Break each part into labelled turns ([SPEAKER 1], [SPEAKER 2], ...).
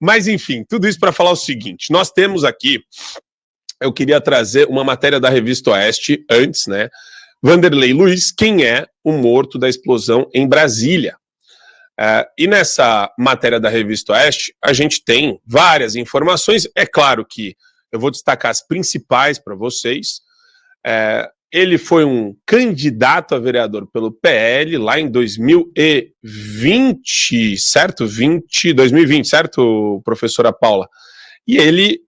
[SPEAKER 1] Mas, enfim, tudo isso para falar o seguinte, nós temos aqui, eu queria trazer uma matéria da Revista Oeste antes, né? Vanderlei Luiz, quem é o morto da explosão em Brasília? E nessa matéria da Revista Oeste, a gente tem várias informações. É claro que eu vou destacar as principais para vocês. Ele foi um candidato a vereador pelo PL lá em 2020, certo? 2020, certo, professora Paula? E ele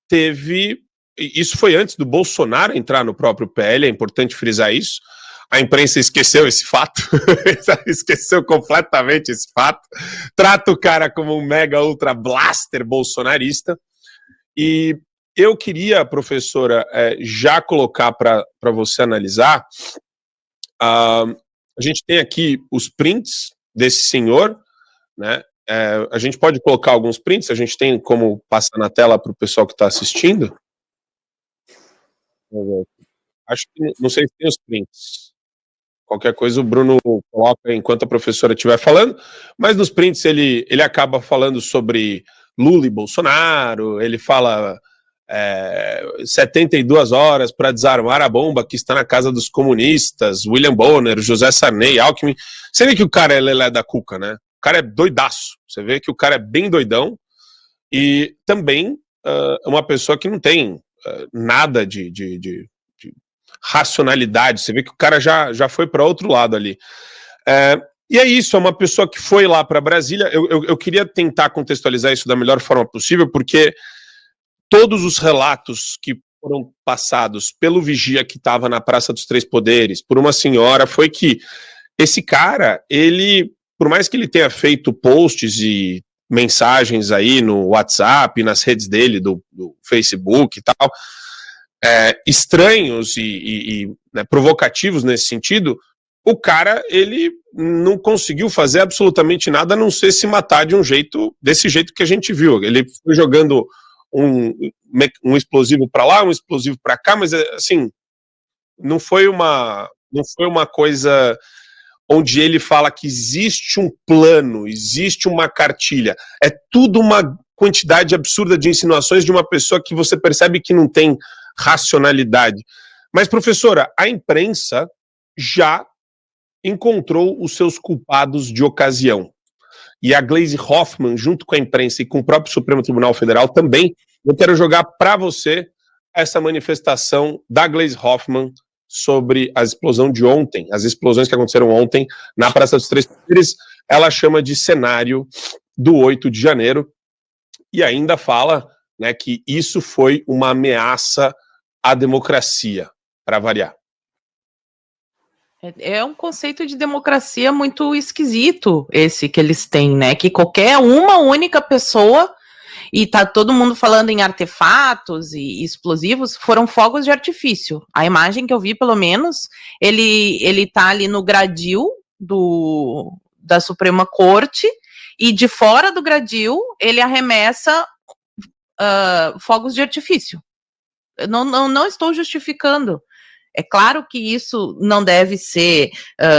[SPEAKER 1] teve... Isso foi antes do Bolsonaro entrar no próprio PL, é importante frisar isso. A imprensa esqueceu esse fato, esqueceu completamente esse fato. Trata o cara como um mega ultra blaster bolsonarista. E eu queria, professora, já colocar para você analisar. A gente tem aqui os prints desse senhor, né? A gente pode colocar alguns prints, a gente tem como passar na tela para o pessoal que está assistindo. Acho que não sei se tem os prints. Qualquer coisa o Bruno coloca enquanto a professora estiver falando, mas nos prints ele acaba falando sobre Lula e Bolsonaro, ele fala 72 horas para desarmar a bomba que está na casa dos comunistas, William Bonner, José Sarney, Alckmin. Você vê que o cara é lelé da cuca, né? O cara é doidaço, você vê que o cara é bem doidão e também uma pessoa que não tem nada de racionalidade, você vê que o cara já foi para outro lado ali. E é isso, é uma pessoa que foi lá para Brasília. Eu queria tentar contextualizar isso da melhor forma possível, porque todos os relatos que foram passados pelo vigia que estava na Praça dos Três Poderes, por uma senhora, foi que esse cara, ele, por mais que ele tenha feito posts e mensagens aí no WhatsApp, nas redes dele, do Facebook e tal, estranhos e né, provocativos nesse sentido, o cara, ele não conseguiu fazer absolutamente nada a não ser se matar desse jeito que a gente viu. Ele foi jogando um explosivo para lá, um explosivo para cá, mas assim, não foi uma coisa onde ele fala que existe um plano, existe uma cartilha. É tudo uma quantidade absurda de insinuações de uma pessoa que você percebe que não tem racionalidade. Mas, professora, a imprensa já encontrou os seus culpados de ocasião. E a Gleisi Hoffmann, junto com a imprensa e com o próprio Supremo Tribunal Federal também, eu quero jogar para você essa manifestação da Gleisi Hoffmann sobre a explosão de ontem, as explosões que aconteceram ontem na Praça dos Três Poderes. Ela chama de cenário do 8 de janeiro e ainda fala, né, que isso foi uma ameaça à democracia, para variar.
[SPEAKER 2] É um conceito de democracia muito esquisito esse que eles têm, né? Que qualquer uma única pessoa, e tá todo mundo falando em artefatos e explosivos, foram fogos de artifício. A imagem que eu vi, pelo menos, ele tá ali no gradil da Suprema Corte, e de fora do gradil ele arremessa fogos de artifício. Eu não estou justificando. É claro que isso não deve ser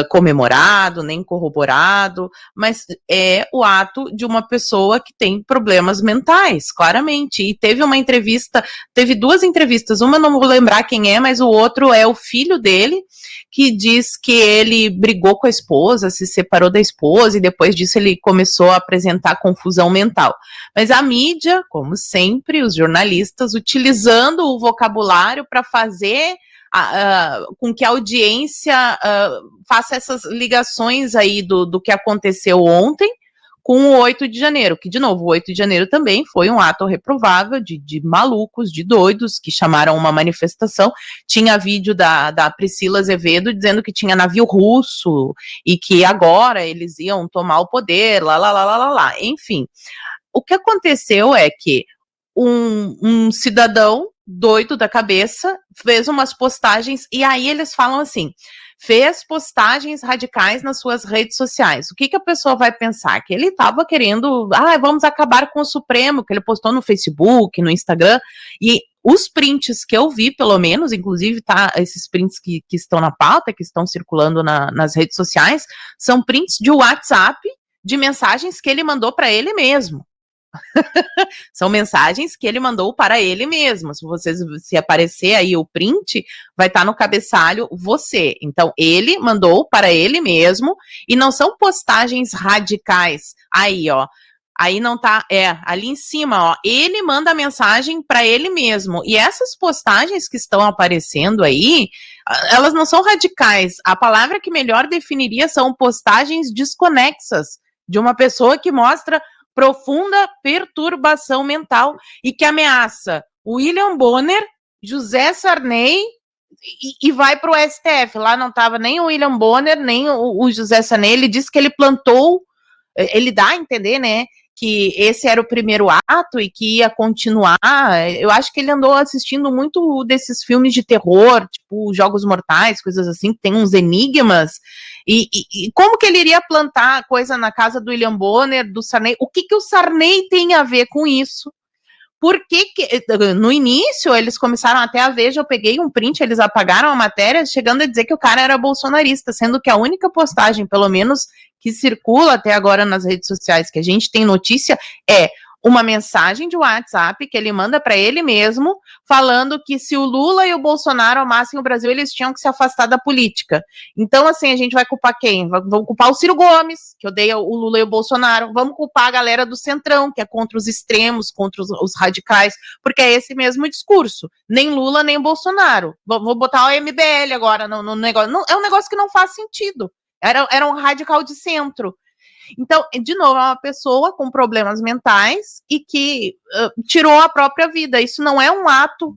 [SPEAKER 2] comemorado, nem corroborado, mas é o ato de uma pessoa que tem problemas mentais, claramente. E teve duas entrevistas, uma eu não vou lembrar quem é, mas o outro é o filho dele, que diz que ele brigou com a esposa, se separou da esposa, e depois disso ele começou a apresentar confusão mental. Mas a mídia, como sempre, os jornalistas, utilizando o vocabulário para fazer com que a audiência faça essas ligações aí do que aconteceu ontem com o 8 de janeiro, que, de novo, o 8 de janeiro também foi um ato reprovável de malucos, de doidos, que chamaram uma manifestação. Tinha vídeo da Priscila Azevedo dizendo que tinha navio russo e que agora eles iam tomar o poder, lá. Enfim, o que aconteceu é que um cidadão doido da cabeça fez umas postagens, e aí eles falam assim, fez postagens radicais nas suas redes sociais. O que a pessoa vai pensar? Que ele estava querendo, vamos acabar com o Supremo, que ele postou no Facebook, no Instagram, e os prints que eu vi, pelo menos, inclusive esses prints que estão na pauta, que estão circulando nas redes sociais, são prints de WhatsApp, de mensagens que ele mandou para ele mesmo. São mensagens que ele mandou para ele mesmo. Se aparecer aí o print, vai estar no cabeçalho você. Então, ele mandou para ele mesmo, e não são postagens radicais. Aí, ó. Aí não tá, ali em cima, ó, ele manda a mensagem para ele mesmo. E essas postagens que estão aparecendo aí, elas não são radicais. A palavra que melhor definiria são postagens desconexas, de uma pessoa que mostra profunda perturbação mental e que ameaça William Bonner, José Sarney e vai para o STF. Lá não estava nem o William Bonner, nem o José Sarney. Ele disse que ele plantou, ele dá a entender, né, que esse era o primeiro ato e que ia continuar. Eu acho que ele andou assistindo muito desses filmes de terror, tipo Jogos Mortais, coisas assim, que tem uns enigmas. E como que ele iria plantar coisa na casa do William Bonner, do Sarney? O que o Sarney tem a ver com isso? Porque no início eles começaram até a Veja, eu peguei um print, eles apagaram a matéria, chegando a dizer que o cara era bolsonarista, sendo que a única postagem, pelo menos que circula até agora nas redes sociais, que a gente tem notícia, é uma mensagem de WhatsApp que ele manda para ele mesmo, falando que se o Lula e o Bolsonaro amassem o Brasil, eles tinham que se afastar da política. Então, assim, a gente vai culpar quem? Vamos culpar o Ciro Gomes, que odeia o Lula e o Bolsonaro. Vamos culpar a galera do Centrão, que é contra os extremos, contra os radicais, porque é esse mesmo discurso. Nem Lula, nem Bolsonaro. Vou botar o MBL agora no negócio. Não, é um negócio que não faz sentido. Era um radical de centro. Então, de novo, é uma pessoa com problemas mentais e que tirou a própria vida. Isso não é um ato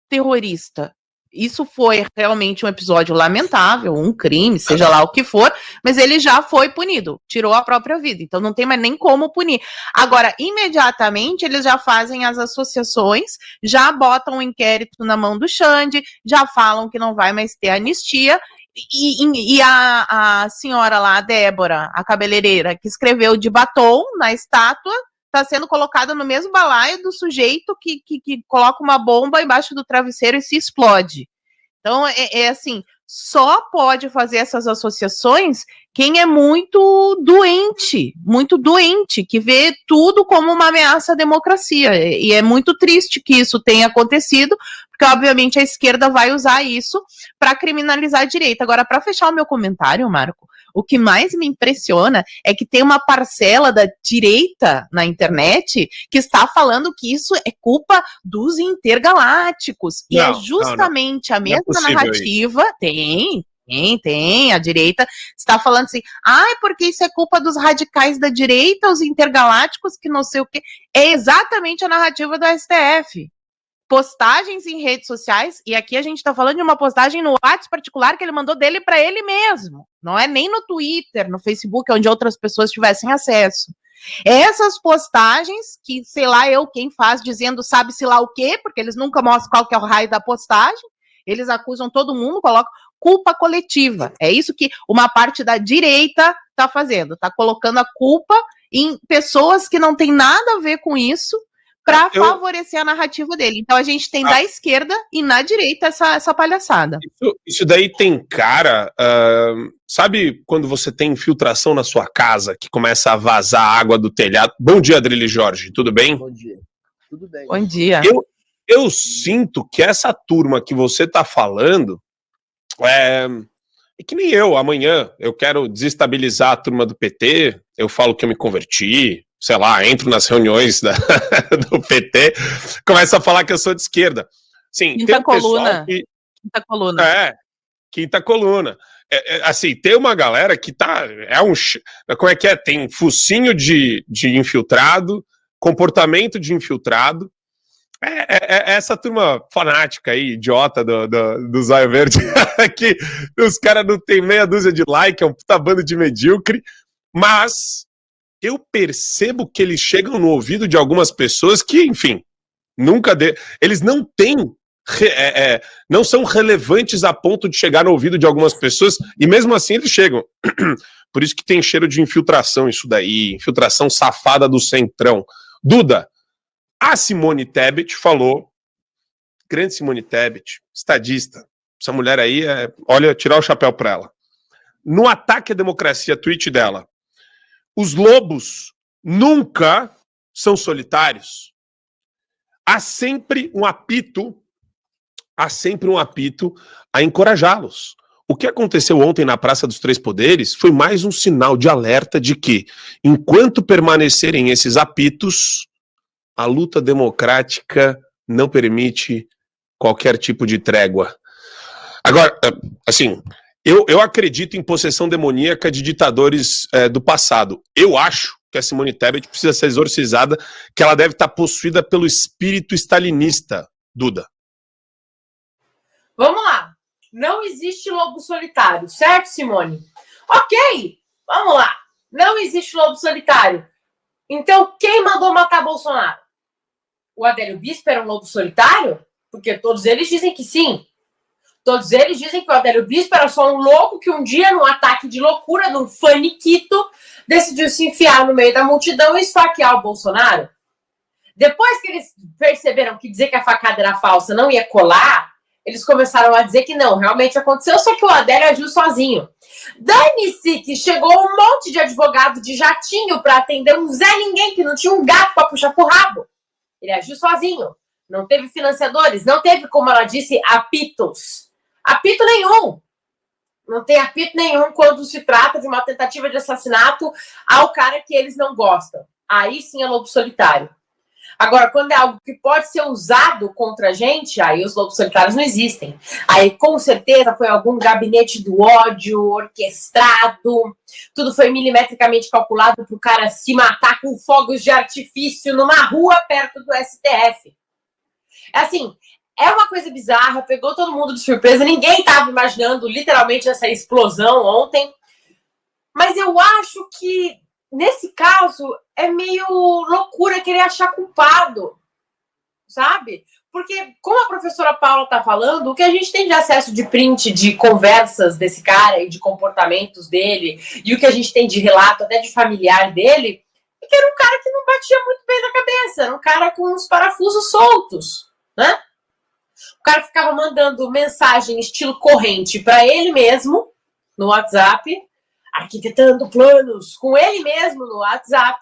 [SPEAKER 2] terrorista. Isso foi realmente um episódio lamentável, um crime, seja lá o que for, mas ele já foi punido, tirou a própria vida. Então, não tem mais nem como punir. Agora, imediatamente, eles já fazem as associações, já botam o inquérito na mão do Xande, já falam que não vai mais ter anistia. E a senhora lá, a Débora, a cabeleireira, que escreveu de batom na estátua, está sendo colocada no mesmo balaio do sujeito que coloca uma bomba embaixo do travesseiro e se explode. Então, assim, só pode fazer essas associações quem é muito doente, que vê tudo como uma ameaça à democracia. E é muito triste que isso tenha acontecido, porque, obviamente, a esquerda vai usar isso para criminalizar a direita. Agora, para fechar o meu comentário, Marco, o que mais me impressiona é que tem uma parcela da direita na internet que está falando que isso é culpa dos intergalácticos. E é justamente a mesma narrativa. Tem, a direita está falando assim, porque isso é culpa dos radicais da direita, os intergalácticos, que não sei o quê. É exatamente a narrativa do STF. Postagens em redes sociais, e aqui a gente está falando de uma postagem no WhatsApp particular que ele mandou dele para ele mesmo, não é nem no Twitter, no Facebook, onde outras pessoas tivessem acesso. Essas postagens que, sei lá, quem faz dizendo sabe-se lá o quê, porque eles nunca mostram qual que é o raio da postagem, eles acusam todo mundo, colocam culpa coletiva. É isso que uma parte da direita está fazendo, está colocando a culpa em pessoas que não têm nada a ver com isso, para favorecer a narrativa dele. Então a gente tem da esquerda e na direita essa palhaçada.
[SPEAKER 1] Isso daí tem cara... sabe quando você tem infiltração na sua casa, que começa a vazar água do telhado? Bom dia, Adrilho Jorge, tudo bem?
[SPEAKER 3] Bom dia. Tudo bem.
[SPEAKER 2] Bom dia.
[SPEAKER 1] Eu sinto que essa turma que você está falando é que nem eu. Amanhã eu quero desestabilizar a turma do PT, eu falo que eu me converti, sei lá, entro nas reuniões do PT, começo a falar que eu sou de esquerda. Sim,
[SPEAKER 2] quinta coluna. Quinta coluna.
[SPEAKER 1] Quinta coluna. Assim, tem uma galera que tá... como é que é? Tem focinho de infiltrado, comportamento de infiltrado. Essa turma fanática aí, idiota do Zóio Verde, que os caras não tem meia dúzia de like, é um puta bando de medíocre, mas eu percebo que eles chegam no ouvido de algumas pessoas que, enfim, eles não têm, não são relevantes a ponto de chegar no ouvido de algumas pessoas, e mesmo assim eles chegam. Por isso que tem cheiro de infiltração isso daí, infiltração safada do Centrão. Duda, a Simone Tebet falou, grande Simone Tebet, estadista, essa mulher aí, olha, tirar o chapéu pra ela. No ataque à democracia, tweet dela, os lobos nunca são solitários? Há sempre um apito a encorajá-los. O que aconteceu ontem na Praça dos Três Poderes foi mais um sinal de alerta de que, enquanto permanecerem esses apitos, a luta democrática não permite qualquer tipo de trégua. Agora, assim, eu acredito em possessão demoníaca de ditadores do passado. Eu acho que a Simone Tebet precisa ser exorcizada, que ela deve estar possuída pelo espírito stalinista, Duda.
[SPEAKER 3] Vamos lá. Não existe lobo solitário, certo, Simone? Ok, vamos lá. Não existe lobo solitário. Então, quem mandou matar Bolsonaro? O Adélio Bispo era um lobo solitário? Porque todos eles dizem que sim. Todos eles dizem que o Adélio Bispo era só um louco que um dia, num ataque de loucura, num faniquito, decidiu se enfiar no meio da multidão e esfaquear o Bolsonaro. Depois que eles perceberam que dizer que a facada era falsa não ia colar, eles começaram a dizer que não, realmente aconteceu, só que o Adélio agiu sozinho. Dane-se que chegou um monte de advogado de jatinho para atender um Zé Ninguém, que não tinha um gato para puxar pro rabo. Ele agiu sozinho. Não teve financiadores, não teve, como ela disse, apitos. Apito nenhum. Não tem apito nenhum quando se trata de uma tentativa de assassinato ao cara que eles não gostam. Aí sim é lobo solitário. Agora, quando é algo que pode ser usado contra a gente, aí os lobos solitários não existem. Aí, com certeza, foi algum gabinete do ódio orquestrado, tudo foi milimetricamente calculado para o cara se matar com fogos de artifício numa rua perto do STF. Assim, é uma coisa bizarra, pegou todo mundo de surpresa, ninguém estava imaginando literalmente essa explosão ontem, mas eu acho que nesse caso, é meio loucura querer achar culpado, sabe? Porque, como a professora Paula tá falando, o que a gente tem de acesso de print de conversas desse cara e de comportamentos dele, e o que a gente tem de relato até de familiar dele, é que era um cara que não batia muito bem na cabeça, era um cara com uns parafusos soltos, né? O cara ficava mandando mensagem estilo corrente para ele mesmo, no WhatsApp, arquitetando planos com ele mesmo no WhatsApp,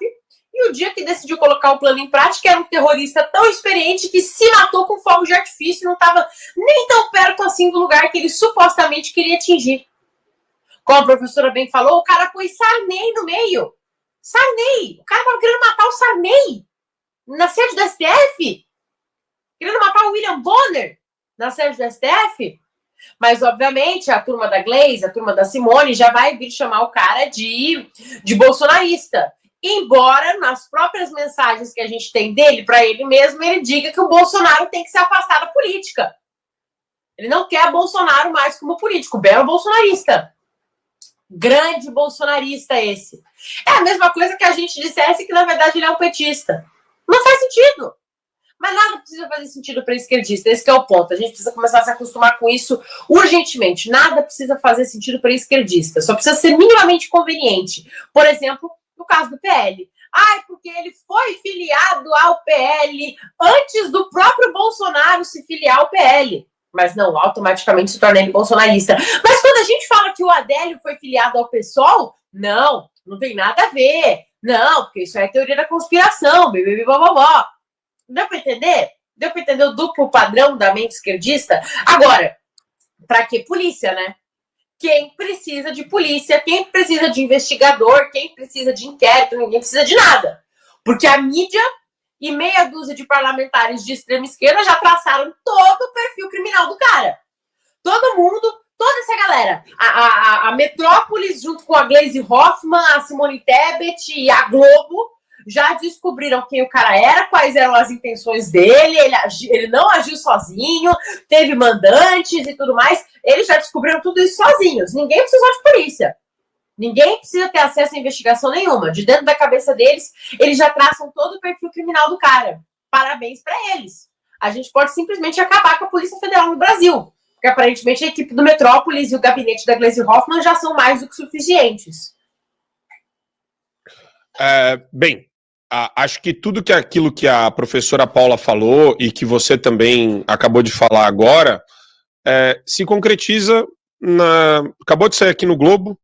[SPEAKER 3] e o dia que decidiu colocar o plano em prática era um terrorista tão experiente que se matou com fogo de artifício e não estava nem tão perto assim do lugar que ele supostamente queria atingir. Como a professora bem falou, o cara pôs Sarney no meio. Sarney! O cara estava querendo matar o Sarney na sede do STF? Querendo matar o William Bonner na sede do STF? Mas, obviamente, a turma da Gleisi, a turma da Simone já vai vir chamar o cara de bolsonarista. Embora, nas próprias mensagens que a gente tem dele, para ele mesmo, ele diga que o Bolsonaro tem que se afastar da política. Ele não quer Bolsonaro mais como político. Belo bolsonarista. Grande bolsonarista esse. É a mesma coisa que a gente dissesse que, na verdade, ele é um petista. Não faz sentido. Mas nada precisa fazer sentido para esquerdista, esse que é o ponto. A gente precisa começar a se acostumar com isso urgentemente. Nada precisa fazer sentido para esquerdista, só precisa ser minimamente conveniente. Por exemplo, no caso do PL. Porque ele foi filiado ao PL antes do próprio Bolsonaro se filiar ao PL. Mas não, automaticamente se torna ele bolsonarista. Mas quando a gente fala que o Adélio foi filiado ao PSOL, não tem nada a ver. Não, porque isso é teoria da conspiração, blá. Deu para entender? Deu para entender o duplo padrão da mente esquerdista? Agora, para que polícia, né? Quem precisa de polícia, quem precisa de investigador, quem precisa de inquérito, ninguém precisa de nada. Porque a mídia e meia dúzia de parlamentares de extrema esquerda já traçaram todo o perfil criminal do cara. Todo mundo, toda essa galera. A Metrópolis, junto com a Gleisi Hoffmann, a Simone Tebet e a Globo, já descobriram quem o cara era, quais eram as intenções dele, ele não agiu sozinho, teve mandantes e tudo mais, eles já descobriram tudo isso sozinhos, ninguém precisou de polícia, ninguém precisa ter acesso a investigação nenhuma, de dentro da cabeça deles, eles já traçam todo o perfil criminal do cara, parabéns pra eles, a gente pode simplesmente acabar com a Polícia Federal no Brasil, porque aparentemente a equipe do Metrópolis e o gabinete da Gleisi Hoffmann já são mais do que suficientes.
[SPEAKER 1] Bem, acho que tudo aquilo que a professora Paula falou e que você também acabou de falar agora se concretiza acabou de sair aqui no Globo.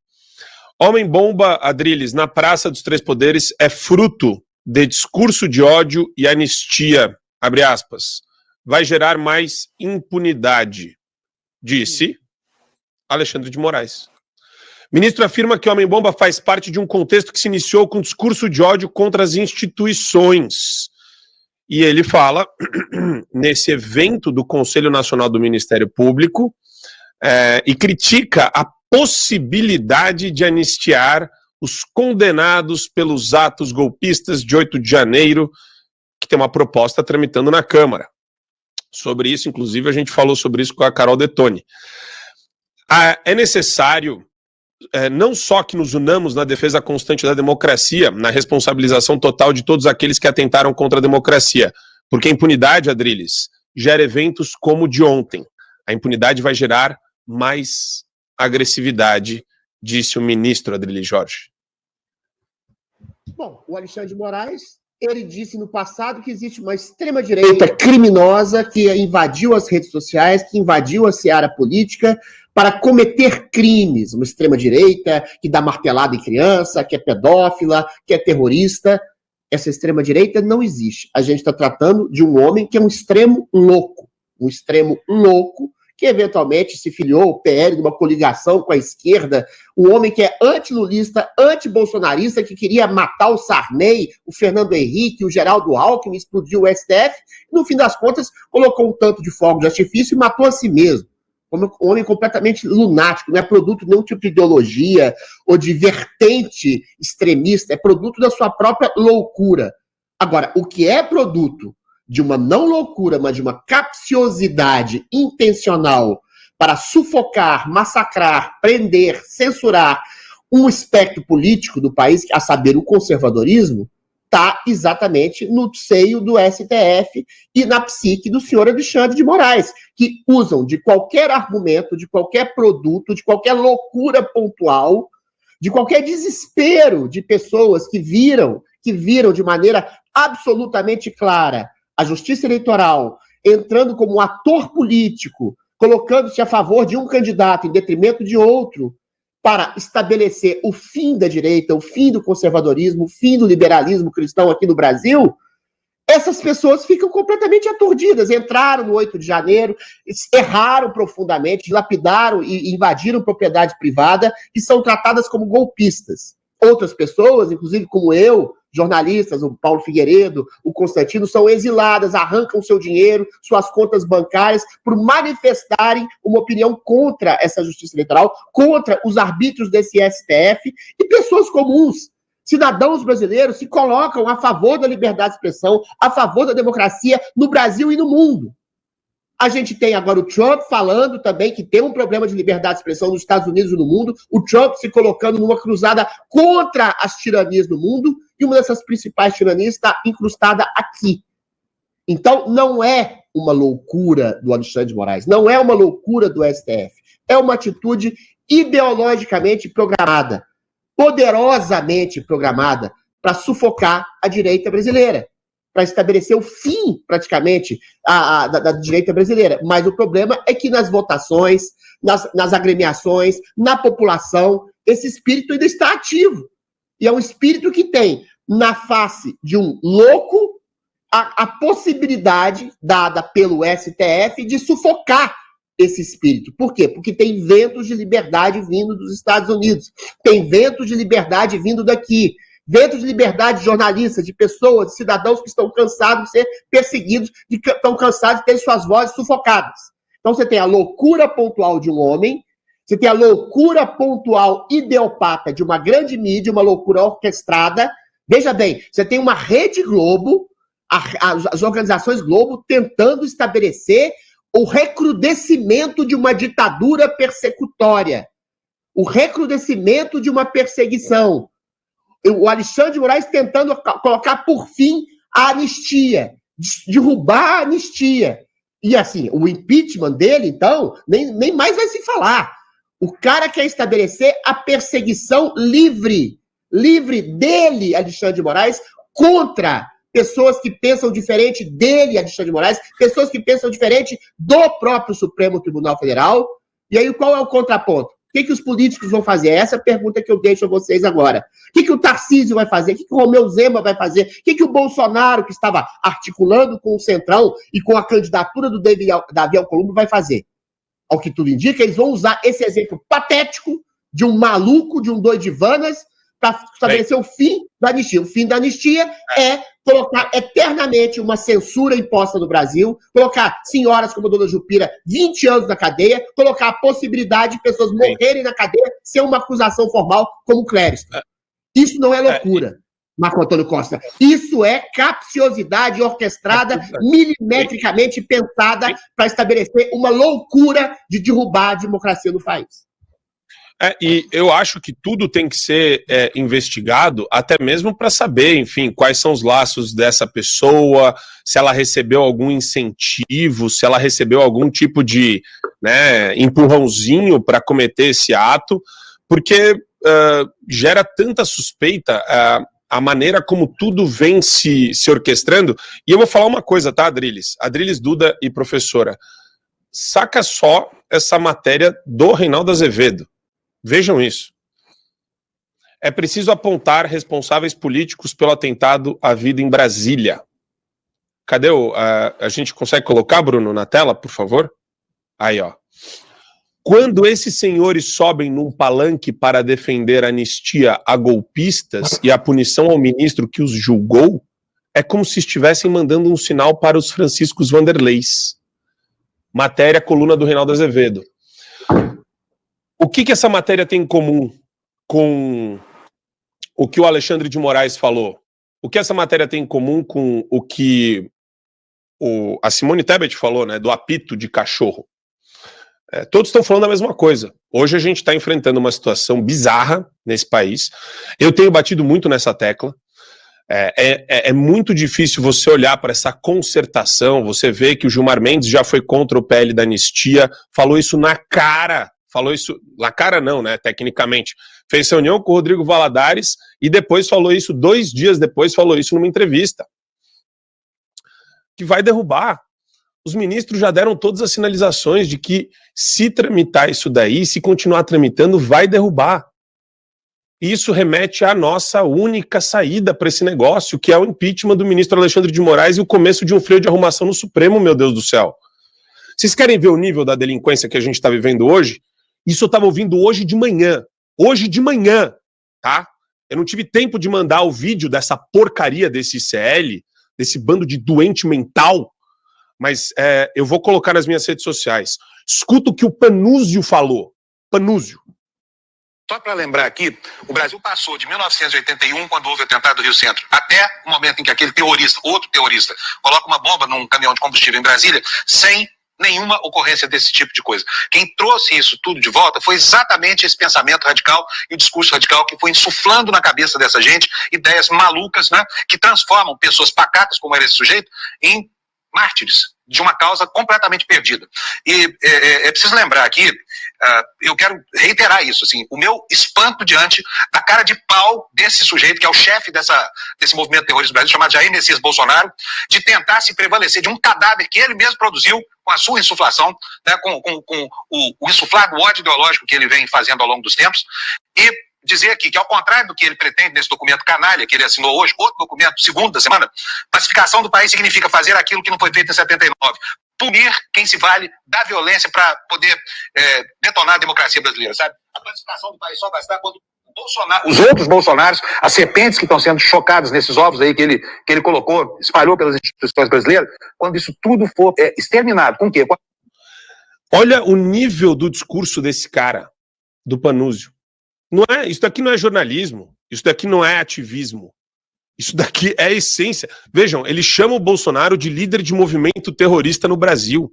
[SPEAKER 1] Homem-bomba, Adrilles, na Praça dos Três Poderes é fruto de discurso de ódio e anistia, abre aspas, vai gerar mais impunidade, disse Alexandre de Moraes. Ministro afirma que o Homem-Bomba faz parte de um contexto que se iniciou com discurso de ódio contra as instituições. E ele fala, nesse evento do Conselho Nacional do Ministério Público, e critica a possibilidade de anistiar os condenados pelos atos golpistas de 8 de janeiro, que tem uma proposta tramitando na Câmara. Sobre isso, inclusive, a gente falou sobre isso com a Carol Detoni. É necessário não só que nos unamos na defesa constante da democracia, na responsabilização total de todos aqueles que atentaram contra a democracia, porque a impunidade, Adriles, gera eventos como o de ontem. A impunidade vai gerar mais agressividade, disse o ministro Adriles Jorge.
[SPEAKER 4] Bom, o Alexandre de Moraes, ele disse no passado que existe uma extrema-direita criminosa que invadiu as redes sociais, que invadiu a seara política para cometer crimes. Uma extrema-direita que dá martelada em criança, que é pedófila, que é terrorista. Essa extrema-direita não existe. A gente está tratando de um homem que é um extremo louco que eventualmente se filiou ao PL numa coligação com a esquerda, um homem que é antilulista, antibolsonarista, que queria matar o Sarney, o Fernando Henrique, o Geraldo Alckmin, explodiu o STF, e no fim das contas colocou um tanto de fogo de artifício e matou a si mesmo. Um homem completamente lunático, não é produto de nenhum tipo de ideologia ou de vertente extremista, é produto da sua própria loucura. Agora, o que é produto de uma não loucura, mas de uma capciosidade intencional para sufocar, massacrar, prender, censurar um espectro político do país, a saber, o conservadorismo, está exatamente no seio do STF e na psique do senhor Alexandre de Moraes, que usam de qualquer argumento, de qualquer produto, de qualquer loucura pontual, de qualquer desespero de pessoas que viram de maneira absolutamente clara a justiça eleitoral entrando como um ator político, colocando-se a favor de um candidato em detrimento de outro, para estabelecer o fim da direita, o fim do conservadorismo, o fim do liberalismo cristão aqui no Brasil, essas pessoas ficam completamente aturdidas. Entraram no 8 de janeiro, erraram profundamente, dilapidaram e invadiram propriedade privada e são tratadas como golpistas. Outras pessoas, inclusive como eu, jornalistas, o Paulo Figueiredo, o Constantino, são exiladas, arrancam seu dinheiro, suas contas bancárias, por manifestarem uma opinião contra essa justiça eleitoral, contra os arbítrios desse STF, e pessoas comuns, cidadãos brasileiros, se colocam a favor da liberdade de expressão, a favor da democracia no Brasil e no mundo. A gente tem agora o Trump falando também que tem um problema de liberdade de expressão nos Estados Unidos e no mundo, o Trump se colocando numa cruzada contra as tiranias do mundo, e uma dessas principais tiranias está incrustada aqui. Então, não é uma loucura do Alexandre de Moraes, não é uma loucura do STF, é uma atitude ideologicamente programada, poderosamente programada para sufocar a direita brasileira, para estabelecer o fim, praticamente, da direita brasileira. Mas o problema é que nas votações, nas agremiações, na população, esse espírito ainda está ativo. E é um espírito que tem, na face de um louco, a possibilidade dada pelo STF de sufocar esse espírito. Por quê? Porque tem ventos de liberdade vindo dos Estados Unidos, tem ventos de liberdade vindo daqui, ventos de liberdade de jornalistas, de pessoas, de cidadãos que estão cansados de ser perseguidos, estão cansados de ter suas vozes sufocadas. Então você tem a loucura pontual de um homem, você tem a loucura pontual ideopata de uma grande mídia, uma loucura orquestrada. Veja bem, você tem uma Rede Globo, as organizações Globo tentando estabelecer o recrudescimento de uma ditadura persecutória, o recrudescimento de uma perseguição. O Alexandre de Moraes tentando colocar por fim a anistia, derrubar a anistia. E assim, o impeachment dele, então, nem mais vai se falar. O cara quer estabelecer a perseguição livre dele, Alexandre de Moraes, contra pessoas que pensam diferente dele, Alexandre de Moraes, pessoas que pensam diferente do próprio Supremo Tribunal Federal. E aí, qual é o contraponto? O que os políticos vão fazer? Essa é a pergunta que eu deixo a vocês agora. O que o Tarcísio vai fazer? O que o Romeu Zema vai fazer? O que o Bolsonaro, que estava articulando com o Centrão e com a candidatura do Davi Alcolumbre, vai fazer? Ao que tudo indica, eles vão usar esse exemplo patético de um maluco, de um doidivanas, para estabelecer o fim da anistia. O fim da anistia é colocar eternamente uma censura imposta no Brasil, colocar senhoras como a dona Jupira 20 anos na cadeia, colocar a possibilidade de pessoas morrerem na cadeia sem uma acusação formal como Clériston. Isso não é loucura, Marco Antônio Costa. Isso é capciosidade orquestrada, milimetricamente pensada para estabelecer uma loucura de derrubar a democracia no país.
[SPEAKER 1] E eu acho que tudo tem que ser investigado, até mesmo para saber, enfim, quais são os laços dessa pessoa, se ela recebeu algum incentivo, se ela recebeu algum tipo de empurrãozinho para cometer esse ato, porque gera tanta suspeita a maneira como tudo vem se orquestrando. E eu vou falar uma coisa, tá, Adriles, Duda e professora, saca só essa matéria do Reinaldo Azevedo. Vejam isso. É preciso apontar responsáveis políticos pelo atentado à vida em Brasília. Cadê a gente consegue colocar, Bruno, na tela, por favor? Aí, ó. Quando esses senhores sobem num palanque para defender a anistia a golpistas e a punição ao ministro que os julgou, é como se estivessem mandando um sinal para os Franciscos Vanderleis. Matéria, coluna do Reinaldo Azevedo. O que essa matéria tem em comum com o que o Alexandre de Moraes falou? O que essa matéria tem em comum com o que a Simone Tebet falou, né, do apito de cachorro? Todos estão falando a mesma coisa. Hoje a gente está enfrentando uma situação bizarra nesse país. Eu tenho batido muito nessa tecla. É muito difícil você olhar para essa concertação, você vê que o Gilmar Mendes já foi contra o PL da anistia, falou isso na cara. Falou isso, na cara não, né, tecnicamente. Fez reunião com o Rodrigo Valadares e depois falou isso, 2 dias depois falou isso numa entrevista. Que vai derrubar. Os ministros já deram todas as sinalizações de que se tramitar isso daí, se continuar tramitando, vai derrubar. Isso remete à nossa única saída para esse negócio, que é o impeachment do ministro Alexandre de Moraes e o começo de um freio de arrumação no Supremo, meu Deus do céu. Vocês querem ver o nível da delinquência que a gente está vivendo hoje? Isso eu estava ouvindo hoje de manhã, tá? Eu não tive tempo de mandar o vídeo dessa porcaria desse ICL, desse bando de doente mental, mas eu vou colocar nas minhas redes sociais. Escuta o que o Panúzio falou. Panúzio.
[SPEAKER 5] Só para lembrar aqui, o Brasil passou de 1981, quando houve o atentado do Rio Centro, até o momento em que aquele terrorista, outro terrorista, coloca uma bomba num caminhão de combustível em Brasília, sem nenhuma ocorrência desse tipo de coisa. Quem trouxe isso tudo de volta foi exatamente esse pensamento radical e o discurso radical que foi insuflando na cabeça dessa gente ideias malucas, né, que transformam pessoas pacatas, como era esse sujeito, em mártires de uma causa completamente perdida. E é preciso lembrar aqui, eu quero reiterar isso, assim, o meu espanto diante da cara de pau desse sujeito, que é o chefe desse movimento terrorista do Brasil, chamado Jair Messias Bolsonaro, de tentar se prevalecer de um cadáver que ele mesmo produziu com a sua insuflação, né, com o insuflado ódio ideológico que ele vem fazendo ao longo dos tempos, e dizer aqui que, ao contrário do que ele pretende nesse documento canalha que ele assinou hoje, outro documento, segundo da semana, pacificação do país significa fazer aquilo que não foi feito em 79, punir quem se vale da violência para poder detonar a democracia brasileira, sabe? A pacificação do país só vai estar quando os outros Bolsonaros, as serpentes que estão sendo chocadas nesses ovos aí que ele colocou, espalhou pelas instituições brasileiras, quando isso tudo for exterminado. Com o quê?
[SPEAKER 1] Olha o nível do discurso desse cara, do Panúzio. Isso daqui não é jornalismo, isso daqui não é ativismo, isso daqui é a essência. Vejam, ele chama o Bolsonaro de líder de movimento terrorista no Brasil.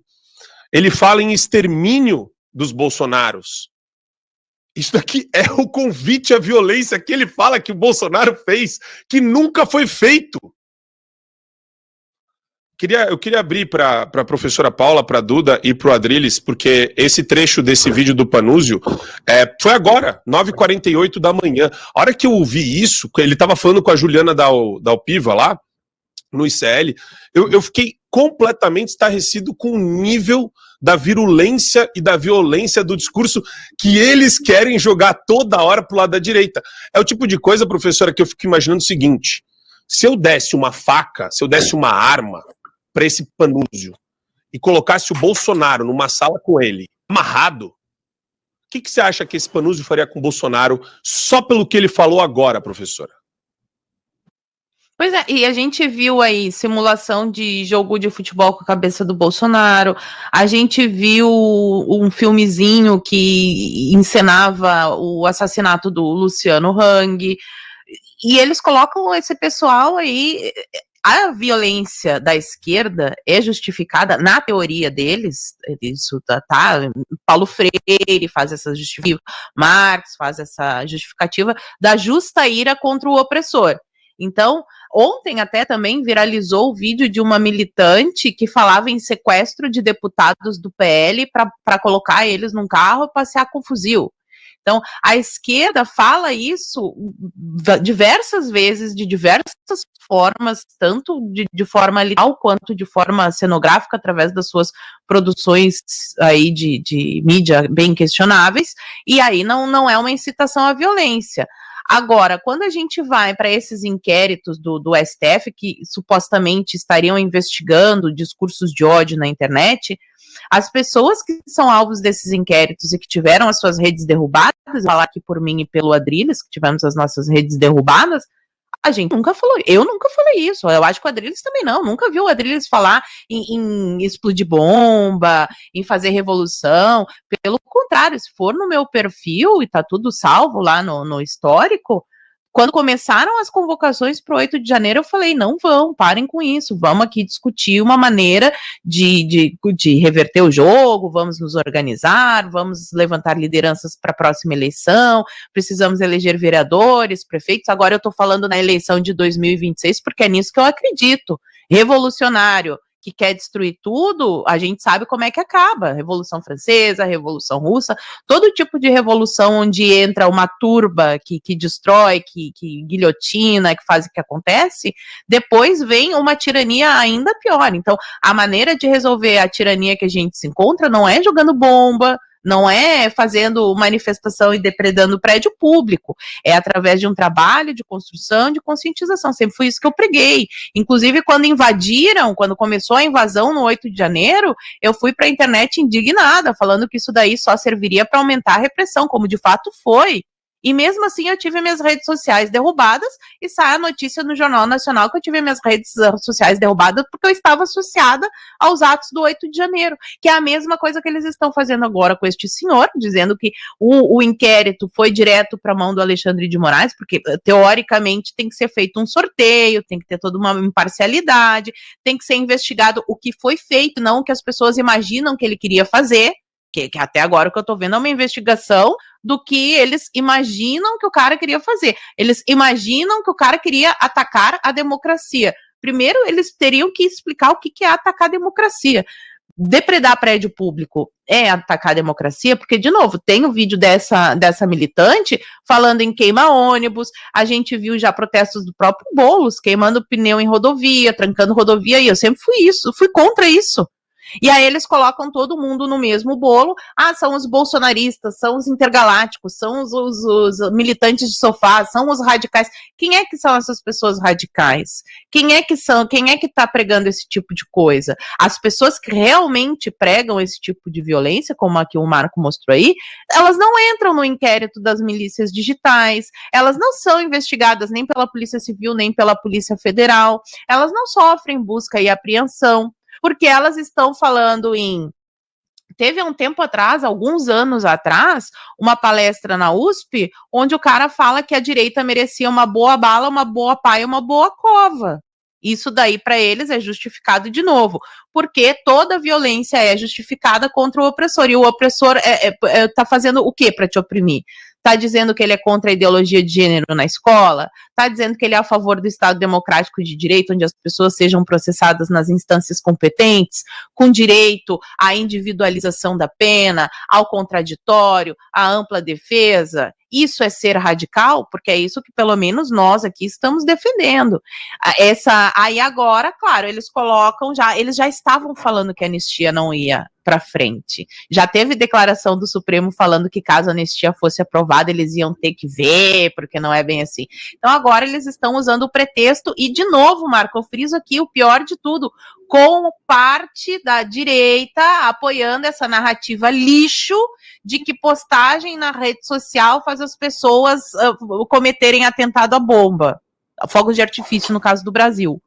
[SPEAKER 1] Ele fala em extermínio dos Bolsonaros. Isso daqui é o convite à violência que ele fala que o Bolsonaro fez, que nunca foi feito. Eu queria abrir para a professora Paula, para a Duda e para o Adriles, porque esse trecho desse vídeo do Panúzio foi agora, 9h48 da manhã. A hora que eu ouvi isso, ele estava falando com a Juliana da Alpiva lá, no ICL, eu fiquei completamente estarrecido com o nível da virulência e da violência do discurso que eles querem jogar toda hora pro lado da direita. É o tipo de coisa, professora, que eu fico imaginando o seguinte: se eu desse uma faca, se eu desse uma arma para esse Panúzio e colocasse o Bolsonaro numa sala com ele, amarrado, o que você acha que esse Panúzio faria com o Bolsonaro só pelo que ele falou agora, professora?
[SPEAKER 2] Pois é, e a gente viu aí simulação de jogo de futebol com a cabeça do Bolsonaro, a gente viu um filmezinho que encenava o assassinato do Luciano Hang, e eles colocam esse pessoal aí. A violência da esquerda é justificada, na teoria deles, isso tá Paulo Freire faz essa justificativa, Marx faz essa justificativa da justa ira contra o opressor. Então, ontem até também viralizou o vídeo de uma militante que falava em sequestro de deputados do PL para colocar eles num carro e passear com fuzil. Então, a esquerda fala isso diversas vezes, de diversas formas, tanto de forma literal quanto de forma cenográfica, através das suas produções aí de mídia bem questionáveis, e aí não é uma incitação à violência. Agora, quando a gente vai para esses inquéritos do STF, que supostamente estariam investigando discursos de ódio na internet, as pessoas que são alvos desses inquéritos e que tiveram as suas redes derrubadas, falar aqui por mim e pelo Adrilles, que tivemos as nossas redes derrubadas, a gente nunca falou, eu nunca falei isso, eu acho que o Adrilles também não, nunca viu o Adrilles falar em explodir bomba, em fazer revolução, pelo contrário, se for no meu perfil, e tá tudo salvo lá no histórico, quando começaram as convocações para o 8 de janeiro, eu falei, não vão, parem com isso, vamos aqui discutir uma maneira de reverter o jogo, vamos nos organizar, vamos levantar lideranças para a próxima eleição, precisamos eleger vereadores, prefeitos, agora eu estou falando na eleição de 2026, porque é nisso que eu acredito, revolucionário, que quer destruir tudo, a gente sabe como é que acaba. Revolução Francesa, Revolução Russa, todo tipo de revolução onde entra uma turba que destrói, que guilhotina, que faz o que acontece, depois vem uma tirania ainda pior. Então, a maneira de resolver a tirania que a gente se encontra não é jogando bomba, não é fazendo manifestação e depredando prédio público, é através de um trabalho de construção, de conscientização, sempre foi isso que eu preguei, inclusive quando começou a invasão no 8 de janeiro, eu fui para a internet indignada, falando que isso daí só serviria para aumentar a repressão, como de fato foi. E mesmo assim eu tive minhas redes sociais derrubadas e sai a notícia no Jornal Nacional que eu tive minhas redes sociais derrubadas porque eu estava associada aos atos do 8 de janeiro, que é a mesma coisa que eles estão fazendo agora com este senhor, dizendo que o inquérito foi direto para a mão do Alexandre de Moraes, porque teoricamente tem que ser feito um sorteio, tem que ter toda uma imparcialidade, tem que ser investigado o que foi feito, não o que as pessoas imaginam que ele queria fazer, que até agora o que eu tô vendo é uma investigação do que eles imaginam que o cara queria fazer. Eles imaginam que o cara queria atacar a democracia. Primeiro, eles teriam que explicar o que é atacar a democracia. Depredar prédio público é atacar a democracia, porque, de novo, tem o vídeo dessa militante falando em queima ônibus, a gente viu já protestos do próprio Boulos, queimando pneu em rodovia, trancando rodovia, e eu sempre fui contra isso. E aí eles colocam todo mundo no mesmo bolo. São os bolsonaristas, são os intergalácticos, são os militantes de sofá, são os radicais. Quem é que são essas pessoas radicais? Quem é que tá pregando esse tipo de coisa? As pessoas que realmente pregam esse tipo de violência, como aqui o Marco mostrou aí, elas não entram no inquérito das milícias digitais, elas não são investigadas nem pela Polícia Civil, nem pela Polícia Federal, elas não sofrem busca e apreensão, porque elas estão falando Teve um tempo atrás, alguns anos atrás, uma palestra na USP, onde o cara fala que a direita merecia uma boa bala, uma boa pá e uma boa cova. Isso daí, para eles, é justificado de novo, porque toda violência é justificada contra o opressor, e o opressor tá fazendo o quê para te oprimir? Tá dizendo que ele é contra a ideologia de gênero na escola? Tá dizendo que ele é a favor do Estado democrático de direito, onde as pessoas sejam processadas nas instâncias competentes, com direito à individualização da pena, ao contraditório, à ampla defesa? Isso é ser radical? Porque é isso que pelo menos nós aqui estamos defendendo. Aí agora, claro, eles já estavam falando que a anistia não ia para frente. Já teve declaração do Supremo falando que caso a anistia fosse aprovada, eles iam ter que ver, porque não é bem assim. Então agora eles estão usando o pretexto, e de novo, Marco, eu friso aqui o pior de tudo, com parte da direita apoiando essa narrativa lixo de que postagem na rede social faz as pessoas cometerem atentado à bomba. Fogos de artifício, no caso do Brasil.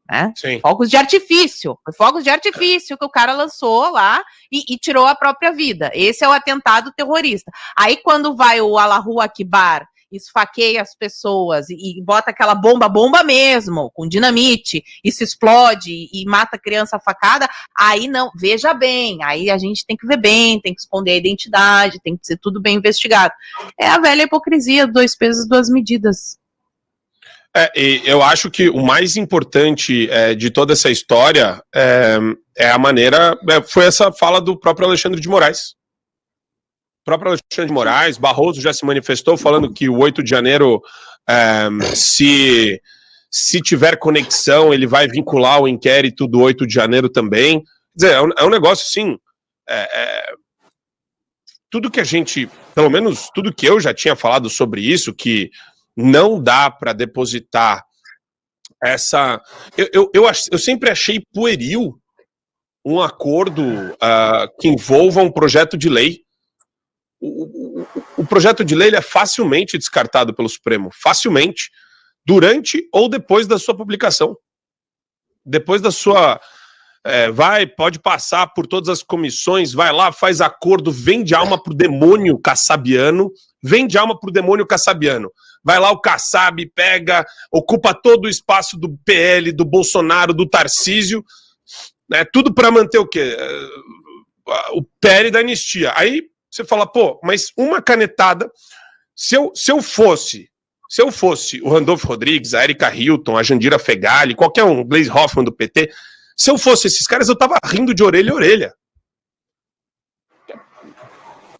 [SPEAKER 2] Né? Fogos de artifício. Foi fogos de artifício que o cara lançou lá e tirou a própria vida. Esse é o atentado terrorista. Aí quando vai o Allahu Akbar, esfaqueia as pessoas e bota aquela bomba mesmo, com dinamite, e se explode e mata a criança facada, aí não, veja bem, aí a gente tem que ver bem, tem que esconder a identidade, tem que ser tudo bem investigado. É a velha hipocrisia, 2 pesos, 2 medidas.
[SPEAKER 1] Eu acho que o mais importante de toda essa história é a maneira, foi essa fala do próprio Alexandre de Moraes. O próprio Alexandre de Moraes, Barroso já se manifestou falando que o 8 de janeiro, se tiver conexão, ele vai vincular o inquérito do 8 de janeiro também. Quer dizer, é um negócio assim, tudo que a gente, pelo menos tudo que eu já tinha falado sobre isso, que não dá para depositar essa... Eu sempre achei pueril um acordo que envolva um projeto de lei. O projeto de lei ele é facilmente descartado pelo Supremo, facilmente, durante ou depois da sua publicação. Depois da sua... pode passar por todas as comissões, vai lá, faz acordo, vende alma pro demônio cassabiano, vai lá o Kassab, pega, ocupa todo o espaço do PL, do Bolsonaro, do Tarcísio, né, tudo para manter o quê? O PL da anistia. Aí você fala, pô, mas uma canetada, se eu fosse o Randolfo Rodrigues, a Erika Hilton, a Jandira Fegali, qualquer um, Gleisi Hoffmann do PT, se eu fosse esses caras, eu tava rindo de orelha a orelha.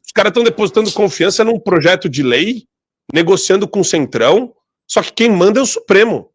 [SPEAKER 1] Os caras estão depositando confiança num projeto de lei, negociando com o Centrão, só que quem manda é o Supremo.